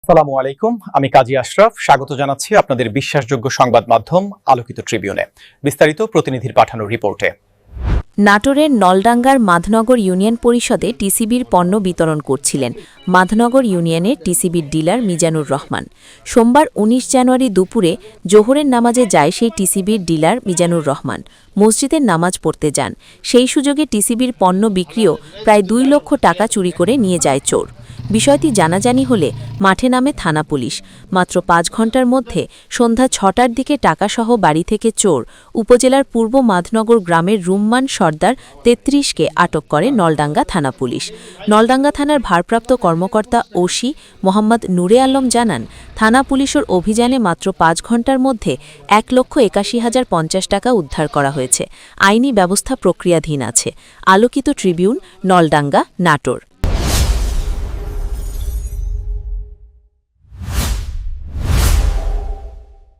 আসসালামু আলাইকুম, আমি কাজী আশরাফ। স্বাগত জানাচ্ছি আপনাদের বিশ্বাসযোগ্য সংবাদ মাধ্যম আলোকিত ট্রিবিউনে। বিস্তারিত প্রতিনিধির পাঠানো রিপোর্টে। নাটোরের নলডাঙ্গার মাধনগর ইউনিয়ন পরিষদে টিসিবির পণ্য বিতরণ করছিলেন মাধনগর ইউনিয়নের টিসিবির ডিলার মিজানুর রহমান। সোমবার ১৯ জানুয়ারি দুপুরে জোহরের নামাজে যায় সেই টিসিবির ডিলার মিজানুর রহমান। মসজিদের নামাজ পড়তে যান। সেই সুযোগে টিসিবির পণ্য বিক্রিও প্রায় ২ লক্ষ টাকা চুরি করে নিয়ে যায় চোর। বিষয়টি জানাজানি হলে মাঠে নামে থানা পুলিশ। মাত্র ৫ ঘণ্টার মধ্যে সন্ধ্যা ৬টার দিকে টাকাসহ বাড়ি থেকে চোর উপজেলার পূর্ব মাধনগর গ্রামের রুম্মান সর্দার ৩৩কে আটক করে নলডাঙ্গা থানা পুলিশ। নলডাঙ্গা থানার ভারপ্রাপ্ত কর্মকর্তা ওসি মোহাম্মদ নূরে আলম জানান, থানা পুলিশের অভিযানে মাত্র ৫ ঘণ্টার মধ্যে ১,৮১,০৫০ টাকা উদ্ধার করা হয়েছে। আইনি ব্যবস্থা প্রক্রিয়াধীন আছে। আলোকিত ট্রিবিউন, নলডাঙ্গা, নাটোর।